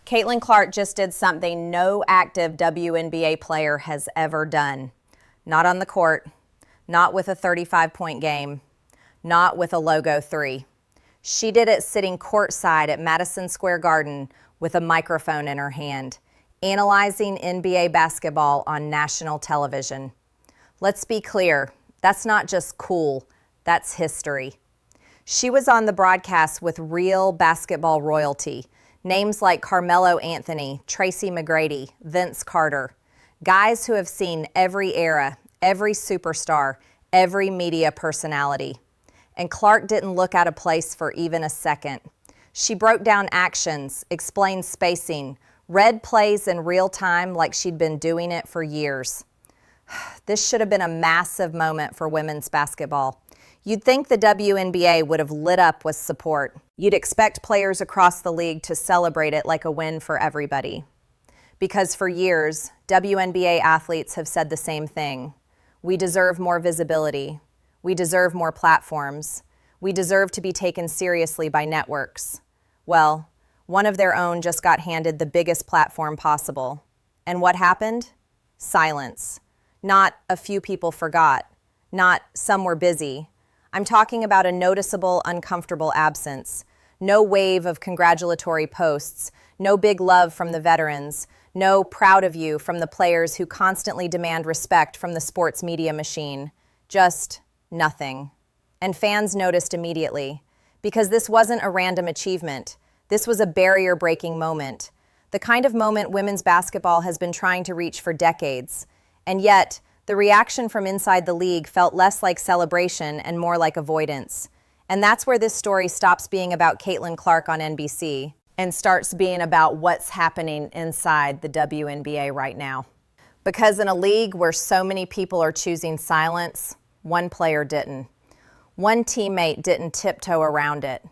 Caitlin Clark just did something no active WNBA player has ever done. Not on the court, not with a 35-point game, not with a logo 3. She did it sitting courtside at Madison Square Garden with a microphone in her hand, analyzing NBA basketball on national television. Let's be clear, that's not just cool, that's history. She was on the broadcast with real basketball royalty, names like Carmelo Anthony, Tracy McGrady, Vince Carter, guys who have seen every era, every superstar, every media personality. And Clark didn't look out of place for even a second. She broke down actions, explained spacing, read plays in real time like she'd been doing it for years. This should have been a massive moment for women's basketball. You'd think the WNBA would have lit up with support. You'd expect players across the league to celebrate it like a win for everybody. Because for years, WNBA athletes have said the same thing. We deserve more visibility. We deserve more platforms. We deserve to be taken seriously by networks. Well, one of their own just got handed the biggest platform possible. And what happened? Silence. Not a few people forgot. Not some were busy. I'm talking about a noticeable, uncomfortable absence. No wave of congratulatory posts. No big love from the veterans. No proud of you from the players who constantly demand respect from the sports media machine. Just nothing. And fans noticed immediately. Because this wasn't a random achievement. This was a barrier-breaking moment. The kind of moment women's basketball has been trying to reach for decades. And yet, the reaction from inside the league felt less like celebration and more like avoidance. And that's where this story stops being about Caitlin Clark on NBC and starts being about what's happening inside the WNBA right now. Because in a league where so many people are choosing silence, one player didn't. One teammate didn't tiptoe around it.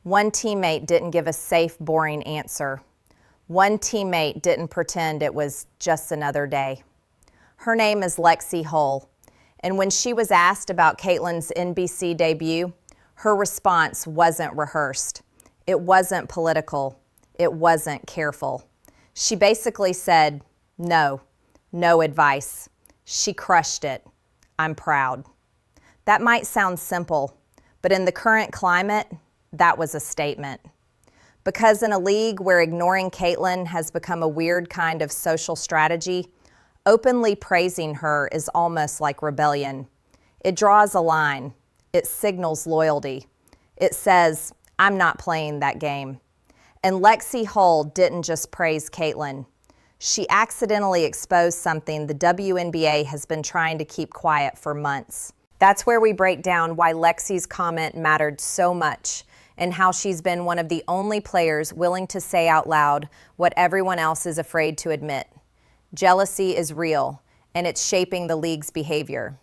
One teammate didn't give a safe, boring answer. One teammate didn't pretend it was just another day. Her name is Lexie Hull, and when she was asked about Caitlin's NBC debut, her response wasn't rehearsed. It wasn't political. It wasn't careful. She basically said, no advice. She crushed it. I'm proud. That might sound simple, but in the current climate, that was a statement. Because in a league where ignoring Caitlin has become a weird kind of social strategy, openly praising her is almost like rebellion. It draws a line. It signals loyalty. It says, I'm not playing that game. And Lexie Hull didn't just praise Caitlin. She accidentally exposed something the WNBA has been trying to keep quiet for months. That's where we break down why Lexie's comment mattered so much and how she's been one of the only players willing to say out loud what everyone else is afraid to admit. Jealousy is real, and it's shaping the league's behavior.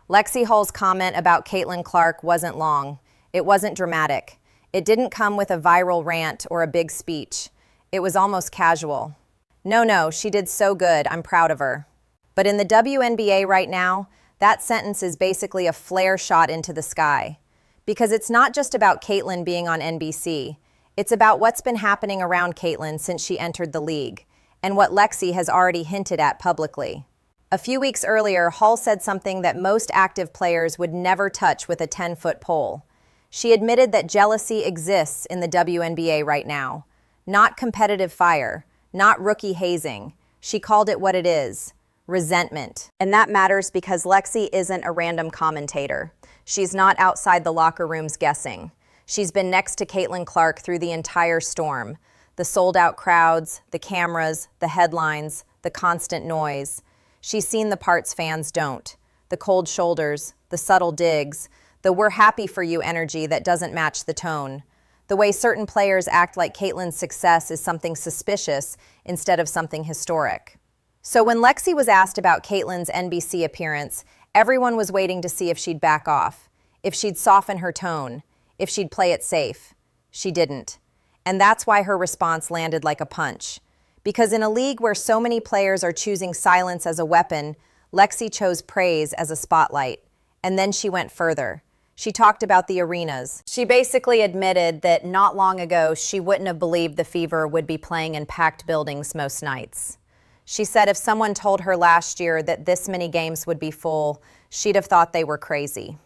Lexie Hull's comment about Caitlin Clark wasn't long. It wasn't dramatic. It didn't come with a viral rant or a big speech. It was almost casual. No, she did so good. I'm proud of her. But in the WNBA right now, that sentence is basically a flare shot into the sky. Because it's not just about Caitlin being on NBC. It's about what's been happening around Caitlin since she entered the league, and what Lexie has already hinted at publicly. A few weeks earlier, Hull said something that most active players would never touch with a 10-foot pole. She admitted that jealousy exists in the WNBA right now. Not competitive fire, not rookie hazing. She called it what it is, resentment. And that matters because Lexie isn't a random commentator. She's not outside the locker rooms guessing. She's been next to Caitlin Clark through the entire storm. The sold-out crowds, the cameras, the headlines, the constant noise. She's seen the parts fans don't. The cold shoulders, the subtle digs, the we're happy for you energy that doesn't match the tone. The way certain players act like Caitlin's success is something suspicious instead of something historic. So when Lexie was asked about Caitlin's NBC appearance, everyone was waiting to see if she'd back off, if she'd soften her tone, if she'd play it safe. She didn't. And that's why her response landed like a punch. Because in a league where so many players are choosing silence as a weapon, Lexie chose praise as a spotlight. And then she went further. She talked about the arenas. She basically admitted that not long ago, she wouldn't have believed the Fever would be playing in packed buildings most nights. She said if someone told her last year that this many games would be full, she'd have thought they were crazy.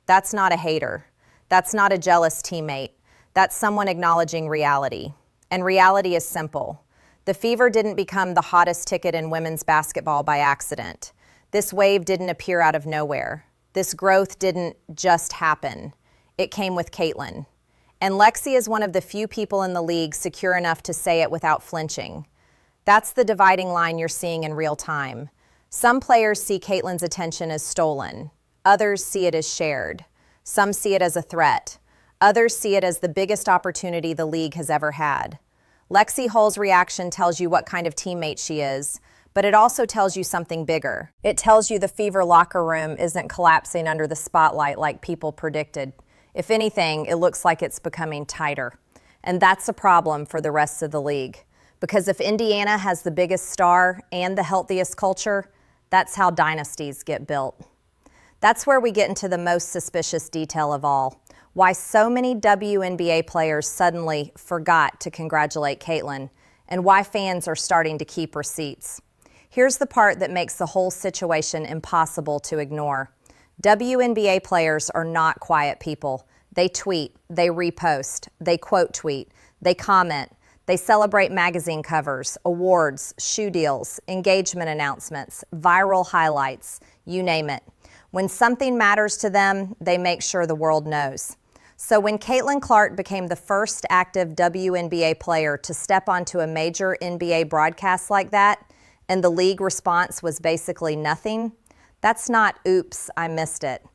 That's not a hater. That's not a jealous teammate. That's someone acknowledging reality. And reality is simple. The Fever didn't become the hottest ticket in women's basketball by accident. This wave didn't appear out of nowhere. This growth didn't just happen. It came with Caitlin. And Lexie is one of the few people in the league secure enough to say it without flinching. That's the dividing line you're seeing in real time. Some players see Caitlin's attention as stolen. Others see it as shared. Some see it as a threat. Others see it as the biggest opportunity the league has ever had. Lexie Hull's reaction tells you what kind of teammate she is, but it also tells you something bigger. It tells you the Fever locker room isn't collapsing under the spotlight like people predicted. If anything, it looks like it's becoming tighter. And that's a problem for the rest of the league. Because if Indiana has the biggest star and the healthiest culture, that's how dynasties get built. That's where we get into the most suspicious detail of all. Why so many WNBA players suddenly forgot to congratulate Caitlin, and why fans are starting to keep receipts. Here's the part that makes the whole situation impossible to ignore. WNBA players are not quiet people. They tweet, they repost, they quote tweet, they comment, they celebrate magazine covers, awards, shoe deals, engagement announcements, viral highlights, you name it. When something matters to them, they make sure the world knows. So when Caitlin Clark became the first active WNBA player to step onto a major NBA broadcast like that, and the league response was basically nothing, that's not, oops, I missed it.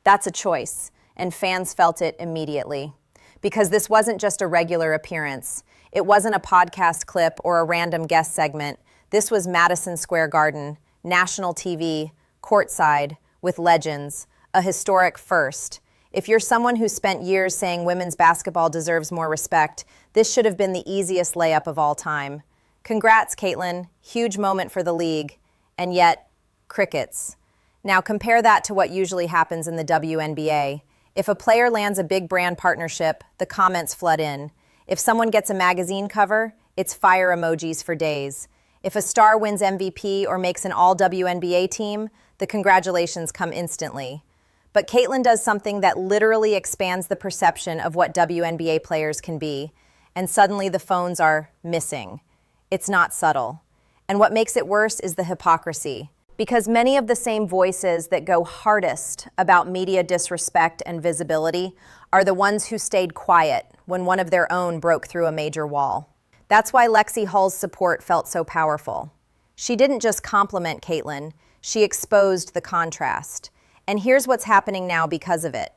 That's a choice, and fans felt it immediately. Because this wasn't just a regular appearance. It wasn't a podcast clip or a random guest segment. This was Madison Square Garden, national TV, courtside, with legends, a historic first. If you're someone who spent years saying women's basketball deserves more respect, this should have been the easiest layup of all time. Congrats, Caitlin. Huge moment for the league. And yet, crickets. Now compare that to what usually happens in the WNBA. If a player lands a big brand partnership, the comments flood in. If someone gets a magazine cover, it's fire emojis for days. If a star wins MVP or makes an all-WNBA team, the congratulations come instantly. But Caitlin does something that literally expands the perception of what WNBA players can be, and suddenly the phones are missing. It's not subtle. And what makes it worse is the hypocrisy. Because many of the same voices that go hardest about media disrespect and visibility are the ones who stayed quiet when one of their own broke through a major wall. That's why Lexie Hull's support felt so powerful. She didn't just compliment Caitlin, she exposed the contrast. And here's what's happening now because of it.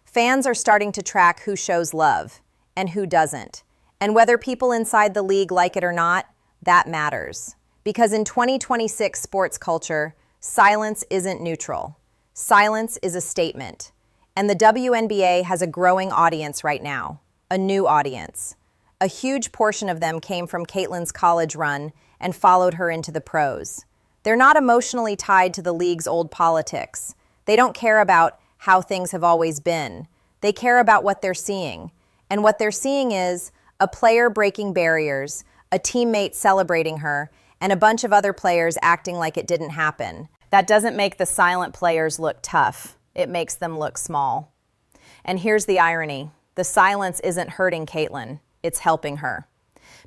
Fans are starting to track who shows love and who doesn't. And whether people inside the league like it or not, that matters. Because in 2026 sports culture, silence isn't neutral. Silence is a statement. And the WNBA has a growing audience right now, a new audience. A huge portion of them came from Caitlin's college run and followed her into the pros. They're not emotionally tied to the league's old politics. They don't care about how things have always been. They care about what they're seeing. And what they're seeing is a player breaking barriers, a teammate celebrating her, and a bunch of other players acting like it didn't happen. That doesn't make the silent players look tough. It makes them look small. And here's the irony. The silence isn't hurting Caitlin. It's helping her.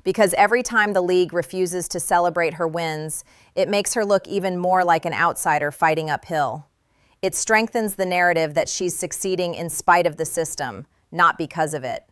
Because every time the league refuses to celebrate her wins, it makes her look even more like an outsider fighting uphill. It strengthens the narrative that she's succeeding in spite of the system, not because of it.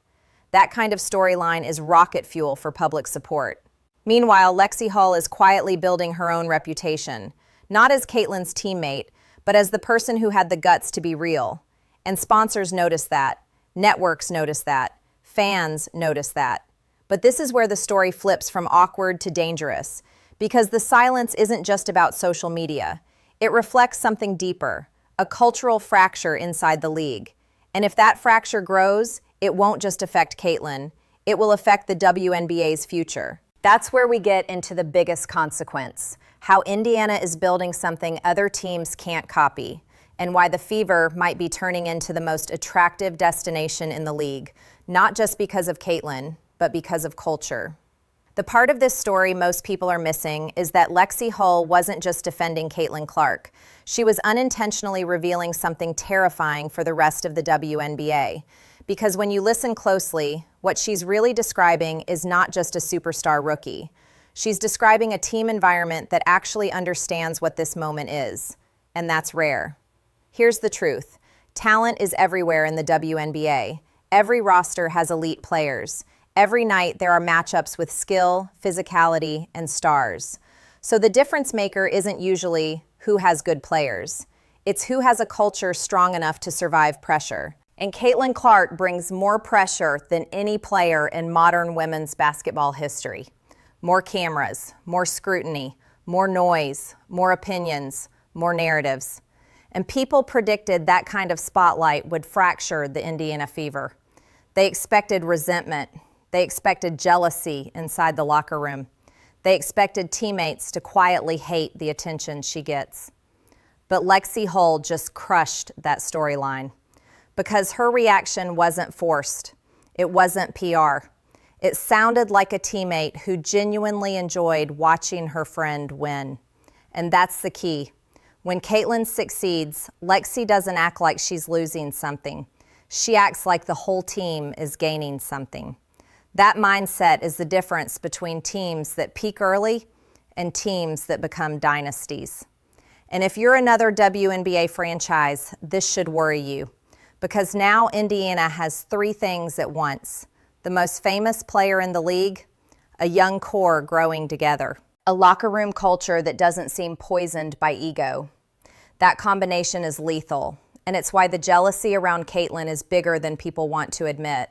That kind of storyline is rocket fuel for public support. Meanwhile, Lexie Hull is quietly building her own reputation, not as Caitlin's teammate, but as the person who had the guts to be real. And sponsors notice that. Networks notice that. Fans notice that. But this is where the story flips from awkward to dangerous, because the silence isn't just about social media. It reflects something deeper, a cultural fracture inside the league. And if that fracture grows, it won't just affect Caitlin, it will affect the WNBA's future. That's where we get into the biggest consequence, how Indiana is building something other teams can't copy. and why the Fever might be turning into the most attractive destination in the league, not just because of Caitlin, but because of culture. The part of this story most people are missing is that Lexie Hull wasn't just defending Caitlin Clark. She was unintentionally revealing something terrifying for the rest of the WNBA. Because when you listen closely, what she's really describing is not just a superstar rookie. She's describing a team environment that actually understands what this moment is, and that's rare. Here's the truth. Talent is everywhere in the WNBA. Every roster has elite players. Every night there are matchups with skill, physicality, and stars. So the difference maker isn't usually who has good players. It's who has a culture strong enough to survive pressure. And Caitlin Clark brings more pressure than any player in modern women's basketball history. More cameras, more scrutiny, more noise, more opinions, more narratives. And people predicted that kind of spotlight would fracture the Indiana Fever. They expected resentment. They expected jealousy inside the locker room. They expected teammates to quietly hate the attention she gets. But Lexie Hull just crushed that storyline because her reaction wasn't forced. It wasn't PR. It sounded like a teammate who genuinely enjoyed watching her friend win. And that's the key. When Caitlin succeeds, Lexie doesn't act like she's losing something. She acts like the whole team is gaining something. That mindset is the difference between teams that peak early and teams that become dynasties. And if you're another WNBA franchise, this should worry you, because now Indiana has three things at once: the most famous player in the league, a young core growing together, a locker room culture that doesn't seem poisoned by ego. That combination is lethal, and it's why the jealousy around Caitlin is bigger than people want to admit.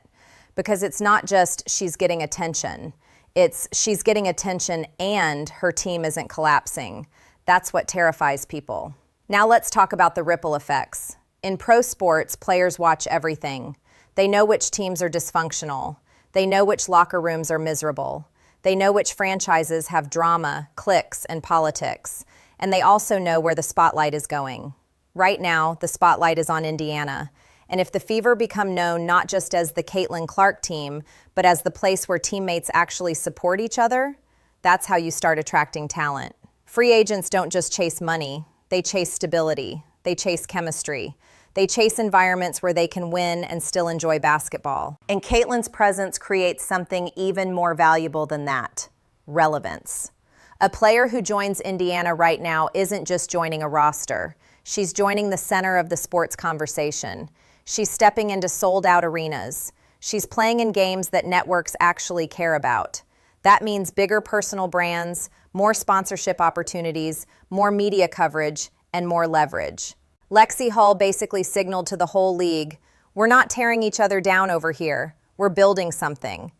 Because it's not just she's getting attention, it's she's getting attention and her team isn't collapsing. That's what terrifies people. Now let's talk about the ripple effects. In pro sports, players watch everything. They know which teams are dysfunctional. They know which locker rooms are miserable. They know which franchises have drama, cliques, and politics. And they also know where the spotlight is going. Right now, the spotlight is on Indiana. And if the Fever become known not just as the Caitlin Clark team, but as the place where teammates actually support each other, that's how you start attracting talent. Free agents don't just chase money, they chase stability, they chase chemistry, they chase environments where they can win and still enjoy basketball. And Caitlin's presence creates something even more valuable than that: relevance. A player who joins Indiana right now isn't just joining a roster, she's joining the center of the sports conversation. She's stepping into sold-out arenas. She's playing in games that networks actually care about. That means bigger personal brands, more sponsorship opportunities, more media coverage, and more leverage. Lexie Hull basically signaled to the whole league, we're not tearing each other down over here, we're building something.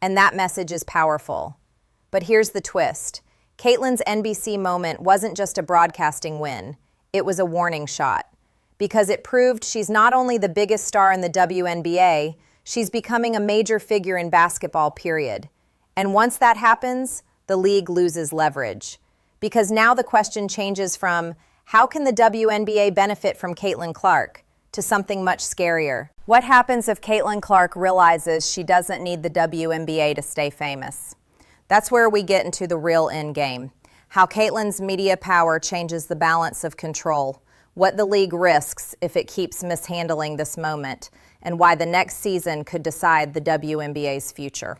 And that message is powerful. But here's the twist. Caitlin's NBC moment wasn't just a broadcasting win, it was a warning shot. Because it proved she's not only the biggest star in the WNBA, she's becoming a major figure in basketball, period. And once that happens, the league loses leverage. Because now the question changes from, how can the WNBA benefit from Caitlin Clark, to something much scarier. What happens if Caitlin Clark realizes she doesn't need the WNBA to stay famous? That's where we get into the real end game. How Caitlin's media power changes the balance of control, what the league risks if it keeps mishandling this moment, and why the next season could decide the WNBA's future.